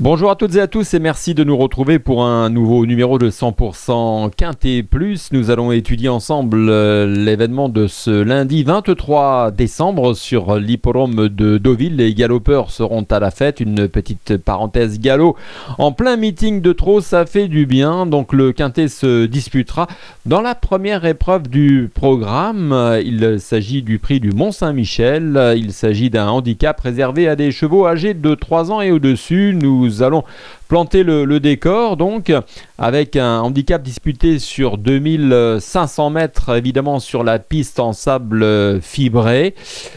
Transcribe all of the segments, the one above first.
Bonjour à toutes et à tous et merci de nous retrouver pour un nouveau numéro de 100% Quintet Plus. Nous allons étudier ensemble l'événement de ce lundi 23 décembre sur l'hippodrome de Deauville. Les galopeurs seront à la fête. Une petite parenthèse galop en plein meeting de trop, ça fait du bien. Donc le Quintet se disputera dans la première épreuve du programme. Il s'agit du prix du Mont-Saint-Michel. Il s'agit d'un handicap réservé à des chevaux âgés de 3 ans et au-dessus. Nous allons planter le décor donc avec un handicap disputé sur 2500 mètres, évidemment sur la piste en sable fibré.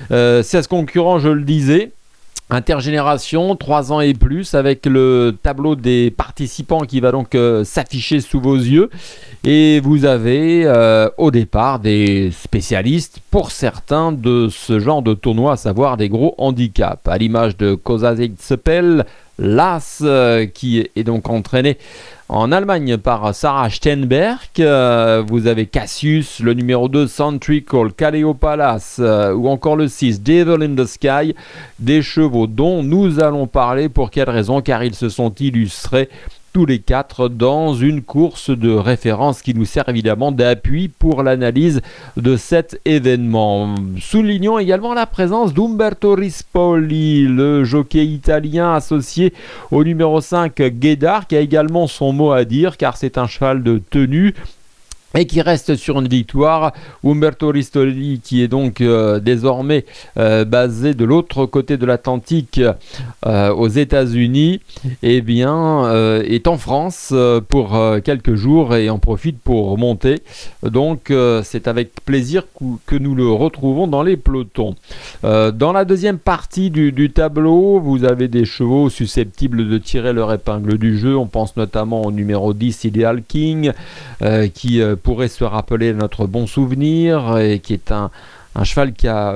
16 concurrents, je le disais. Intergénération, 3 ans et plus, avec le tableau des participants qui va donc s'afficher sous vos yeux. Et vous avez au départ des spécialistes pour certains de ce genre de tournoi, à savoir des gros handicaps. À l'image de Kozazitzepel, l'As qui est donc entraîné en Allemagne par Sarah Steinberg. Vous avez Cassius, le numéro 2 Centrical, Kaleo Palace ou encore le 6 Devil in the Sky, des chevaux dont nous allons parler. Pour quelle raison? Car ils se sont illustrés tous les 4 dans une course de référence qui nous sert évidemment d'appui pour l'analyse de cet événement. Soulignons également la présence d'Umberto Rispoli, le jockey italien associé au numéro 5 Guédard, qui a également son mot à dire car c'est un cheval de tenue et qui reste sur une victoire. Umberto Rispoli, qui est donc désormais basé de l'autre côté de l'Atlantique aux États-Unis, eh bien, est en France pour quelques jours et en profite pour monter. Donc c'est avec plaisir que nous le retrouvons dans les pelotons. Dans la deuxième partie du tableau, vous avez des chevaux susceptibles de tirer leur épingle du jeu. On pense notamment au numéro 10 Ideal King, qui pourrait se rappeler notre bon souvenir et qui est un cheval qui a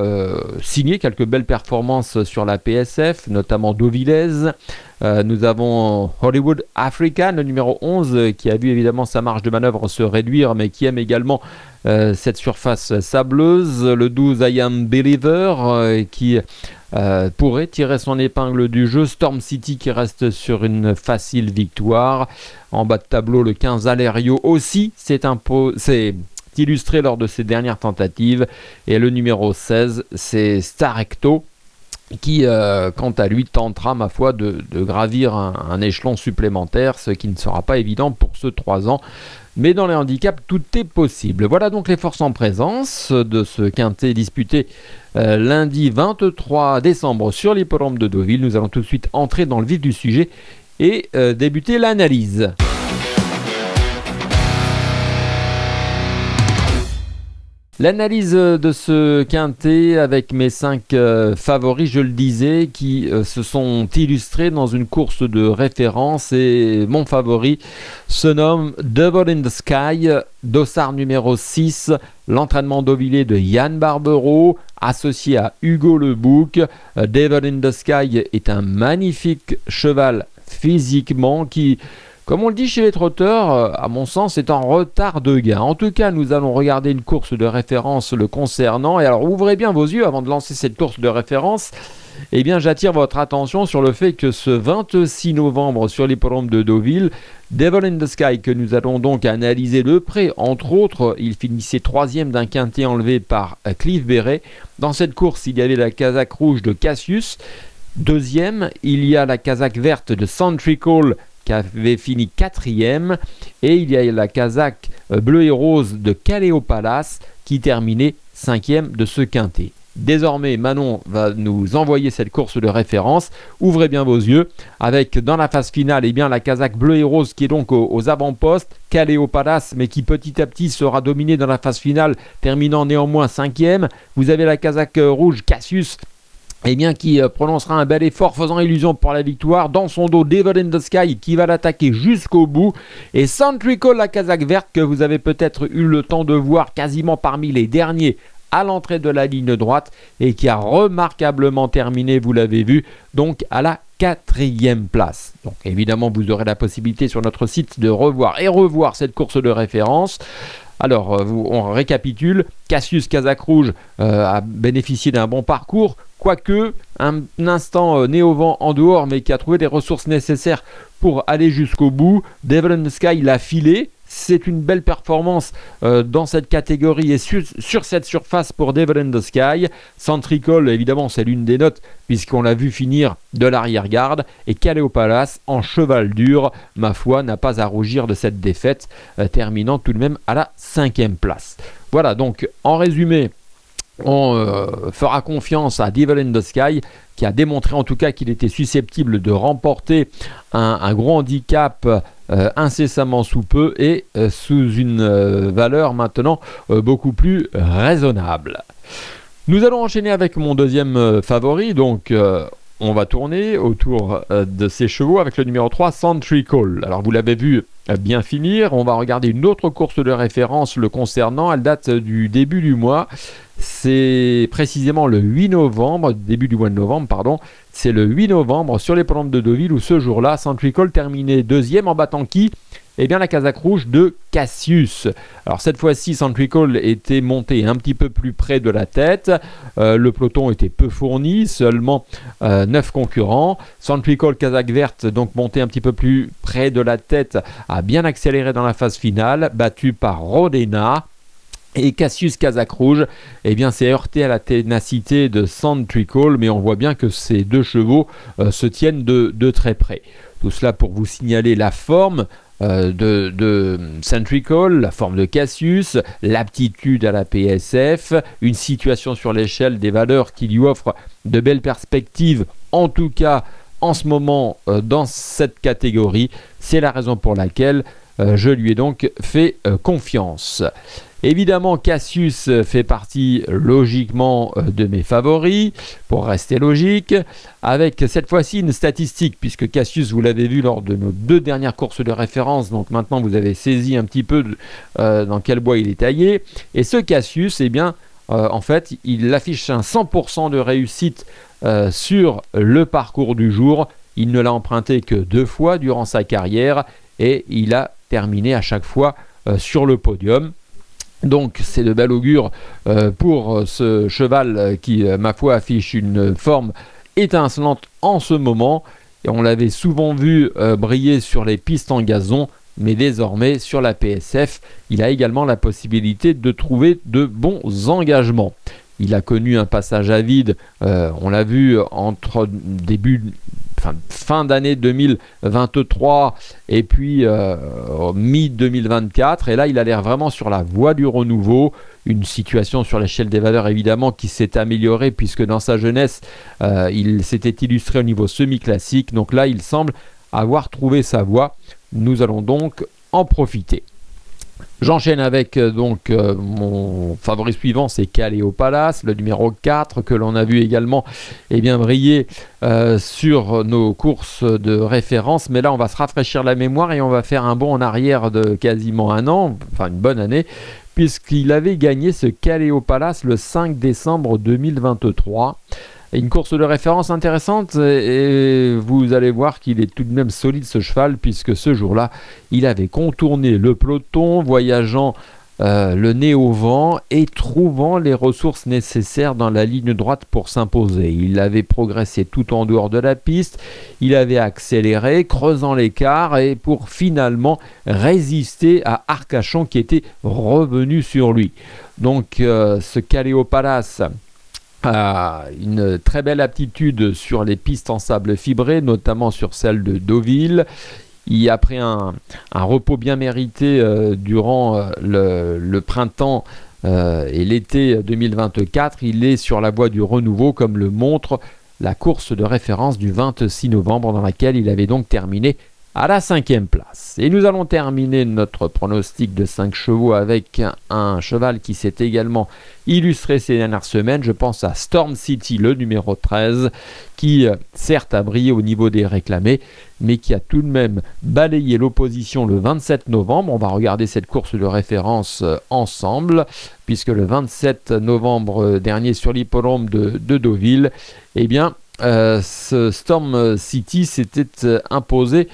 signé quelques belles performances sur la PSF, notamment Deauvillaise. Nous avons Hollywood African, le numéro 11, qui a vu évidemment sa marge de manœuvre se réduire, mais qui aime également cette surface sableuse. Le 12 I Am Believer, qui pourrait tirer son épingle du jeu. Storm City, qui reste sur une facile victoire. En bas de tableau, le 15 Alerio aussi c'est illustré lors de ses dernières tentatives. Et le numéro 16, c'est Starecto, qui, quant à lui, tentera, ma foi, de gravir un échelon supplémentaire, ce qui ne sera pas évident pour ce 3 ans. Mais dans les handicaps, tout est possible. Voilà donc les forces en présence de ce quintet disputé lundi 23 décembre sur l'hippodrome de Deauville. Nous allons tout de suite entrer dans le vif du sujet et débuter l'analyse. L'analyse de ce quintet avec mes 5 favoris, je le disais, qui se sont illustrés dans une course de référence, et mon favori se nomme Devil in the Sky, dossard numéro 6, l'entraînement d'Ovillé de Yann Barbero, associé à Hugo Le Bouc. Devil in the Sky est un magnifique cheval physiquement qui, comme on le dit chez les trotteurs, à mon sens, est en retard de gain. En tout cas, nous allons regarder une course de référence le concernant. Et alors, ouvrez bien vos yeux avant de lancer cette course de référence. Eh bien, j'attire votre attention sur le fait que ce 26 novembre sur l'hippodrome de Deauville, Devil in the Sky, que nous allons donc analyser de près, entre autres, il finissait 3e d'un quintet enlevé par Cliff Béret. Dans cette course, il y avait la casaque rouge de Cassius. 2e, il y a la casaque verte de Centrical, qui avait fini 4e, et il y a la casaque bleu et rose de Kaleo Palace qui terminait 5e de ce quintet. Désormais, Manon va nous envoyer cette course de référence. Ouvrez bien vos yeux, avec dans la phase finale, eh bien, la casaque bleu et rose qui est donc aux avant-postes, Kaleo Palace, mais qui petit à petit sera dominée dans la phase finale, terminant néanmoins 5e. Vous avez la casaque rouge Cassius, eh bien, qui prononcera un bel effort, faisant illusion pour la victoire. Dans son dos, Devil in the Sky, qui va l'attaquer jusqu'au bout. Et Centrical, la casaque verte, que vous avez peut-être eu le temps de voir quasiment parmi les derniers à l'entrée de la ligne droite et qui a remarquablement terminé, vous l'avez vu, donc à la 4e place. Donc évidemment, vous aurez la possibilité sur notre site de revoir et revoir cette course de référence. Alors, on récapitule. Cassius Casaque Rouge a bénéficié d'un bon parcours, quoique un instant né au vent en dehors, mais qui a trouvé les ressources nécessaires pour aller jusqu'au bout. Devil in the Sky l'a filé. C'est une belle performance dans cette catégorie et sur cette surface pour Devil in the Sky. Centrical, évidemment, c'est l'une des notes puisqu'on l'a vu finir de l'arrière-garde. Et Kaleo Palace, en cheval dur, ma foi, n'a pas à rougir de cette défaite, terminant tout de même à la 5e place. Voilà, donc en résumé, on fera confiance à Devil in the Sky, qui a démontré en tout cas qu'il était susceptible de remporter un gros handicap incessamment sous peu et sous une valeur maintenant beaucoup plus raisonnable. Nous allons enchaîner avec mon deuxième favori, donc on va tourner autour de ces chevaux avec le numéro 3, Centrical. Alors vous l'avez vu bien finir, on va regarder une autre course de référence le concernant, elle date du début du mois. C'est précisément le 8 novembre, début du mois de novembre, pardon. C'est le 8 novembre sur les Pentes de Deauville où ce jour-là, Centrical terminait deuxième en battant qui? Eh bien la Casaque Rouge de Cassius. Alors cette fois-ci, Centrical était monté un petit peu plus près de la tête. Le peloton était peu fourni, seulement 9 concurrents. Centrical Casaque Verte, donc monté un petit peu plus près de la tête, a bien accéléré dans la phase finale, battu par Rodena. Et Cassius Casaque Rouge, eh bien, s'est heurté à la ténacité de Centrical, mais on voit bien que ces deux chevaux se tiennent de très près. Tout cela pour vous signaler la forme de Centrical, la forme de Cassius, l'aptitude à la PSF, une situation sur l'échelle des valeurs qui lui offrent de belles perspectives, en tout cas en ce moment dans cette catégorie. C'est la raison pour laquelle je lui ai donc fait confiance. Évidemment, Cassius fait partie logiquement de mes favoris, pour rester logique, avec cette fois-ci une statistique, puisque Cassius, vous l'avez vu lors de nos deux dernières courses de référence, donc maintenant vous avez saisi un petit peu dans quel bois il est taillé. Et ce Cassius, eh bien, en fait, il affiche un 100% de réussite sur le parcours du jour. Il ne l'a emprunté que 2 fois durant sa carrière, et il a terminé à chaque fois sur le podium. Donc c'est de bel augure pour ce cheval qui, ma foi, affiche une forme étincelante en ce moment. Et on l'avait souvent vu briller sur les pistes en gazon, mais désormais sur la PSF, il a également la possibilité de trouver de bons engagements. Il a connu un passage à vide, on l'a vu entre fin d'année 2023 et puis mi-2024. Et là, il a l'air vraiment sur la voie du renouveau. Une situation sur l'échelle des valeurs, évidemment, qui s'est améliorée puisque dans sa jeunesse, il s'était illustré au niveau semi-classique. Donc là, il semble avoir trouvé sa voie. Nous allons donc en profiter. J'enchaîne avec mon favori suivant, c'est Kaleo Palace, le numéro 4, que l'on a vu également briller sur nos courses de référence. Mais là, on va se rafraîchir la mémoire et on va faire un bond en arrière de quasiment un an, enfin une bonne année, puisqu'il avait gagné ce Kaleo Palace le 5 décembre 2023. Une course de référence intéressante et vous allez voir qu'il est tout de même solide ce cheval puisque ce jour-là, il avait contourné le peloton, voyageant le nez au vent et trouvant les ressources nécessaires dans la ligne droite pour s'imposer. Il avait progressé tout en dehors de la piste, il avait accéléré, creusant l'écart et pour finalement résister à Arcachon qui était revenu sur lui. Donc ce Kaleo Palace a une très belle aptitude sur les pistes en sable fibré, notamment sur celle de Deauville. Il a pris un repos bien mérité durant le printemps et l'été 2024. Il est sur la voie du renouveau, comme le montre la course de référence du 26 novembre, dans laquelle il avait donc terminé à la 5e place. Et nous allons terminer notre pronostic de 5 chevaux avec un cheval qui s'est également illustré ces dernières semaines. Je pense à Storm City, le numéro 13, qui certes a brillé au niveau des réclamés, mais qui a tout de même balayé l'opposition le 27 novembre. On va regarder cette course de référence ensemble, puisque le 27 novembre dernier sur l'hippodrome de Deauville, eh bien, ce Storm City s'était imposé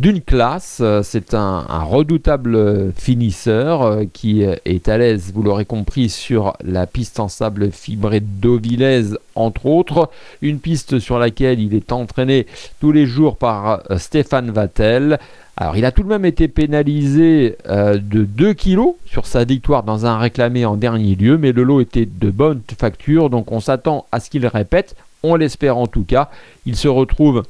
d'une classe. C'est un redoutable finisseur qui est à l'aise, vous l'aurez compris, sur la piste en sable fibré deauvillaise, entre autres. Une piste sur laquelle il est entraîné tous les jours par Stéphane Vattel. Alors, il a tout de même été pénalisé de 2 kilos sur sa victoire dans un réclamé en dernier lieu, mais le lot était de bonne facture, donc on s'attend à ce qu'il répète. On l'espère en tout cas. Il se retrouve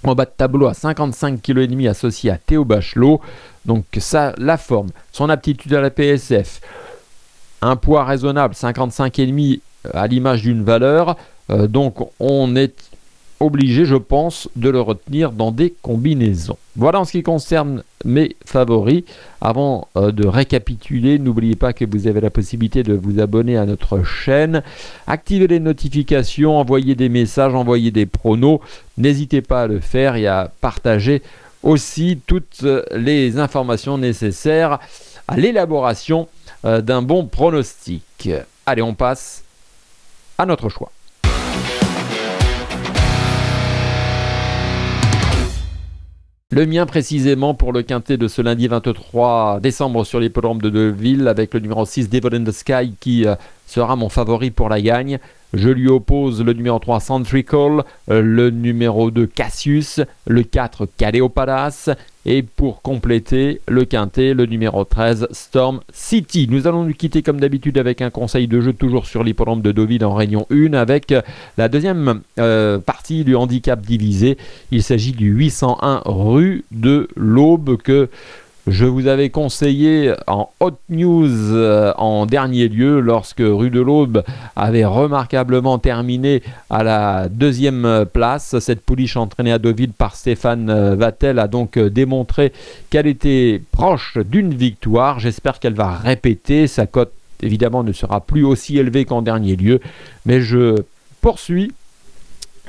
en bas de tableau à 55,5 kg associé à Théo Bachelot. Donc ça, la forme, son aptitude à la PSF, un poids raisonnable, 55,5 à l'image d'une valeur. Donc on est obligé, je pense, de le retenir dans des combinaisons. Voilà en ce qui concerne mes favoris. Avant de récapituler, n'oubliez pas que vous avez la possibilité de vous abonner à notre chaîne, activer les notifications, envoyer des messages, envoyer des pronos. N'hésitez pas à le faire et à partager aussi toutes les informations nécessaires à l'élaboration d'un bon pronostic. Allez, on passe à notre choix. Le mien précisément pour le quintet de ce lundi 23 décembre sur l'hippodrome de Deauville, avec le numéro 6 Devil in the Sky qui sera mon favori pour la gagne. Je lui oppose le numéro 3 Centrical, le numéro 2 Cassius, le 4 Caleopadas et pour compléter le quintet, le numéro 13 Storm City. Nous allons nous quitter comme d'habitude avec un conseil de jeu toujours sur l'hippodrome de Deauville en Réunion 1 avec la deuxième partie du handicap divisé. Il s'agit du 801 rue de l'Aube que je vous avais conseillé en hot news en dernier lieu lorsque Rue de l'Aube avait remarquablement terminé à la 2e place. Cette pouliche entraînée à Deauville par Stéphane Vattel a donc démontré qu'elle était proche d'une victoire. J'espère qu'elle va répéter. Sa cote évidemment ne sera plus aussi élevée qu'en dernier lieu, mais je poursuis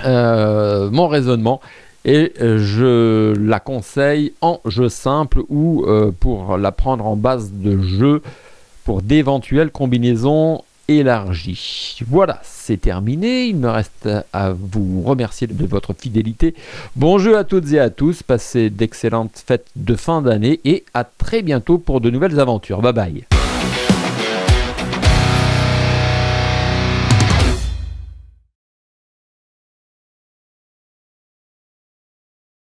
mon raisonnement. Et je la conseille en jeu simple ou pour la prendre en base de jeu pour d'éventuelles combinaisons élargies. Voilà, c'est terminé. Il me reste à vous remercier de votre fidélité. Bon jeu à toutes et à tous. Passez d'excellentes fêtes de fin d'année et à très bientôt pour de nouvelles aventures. Bye bye.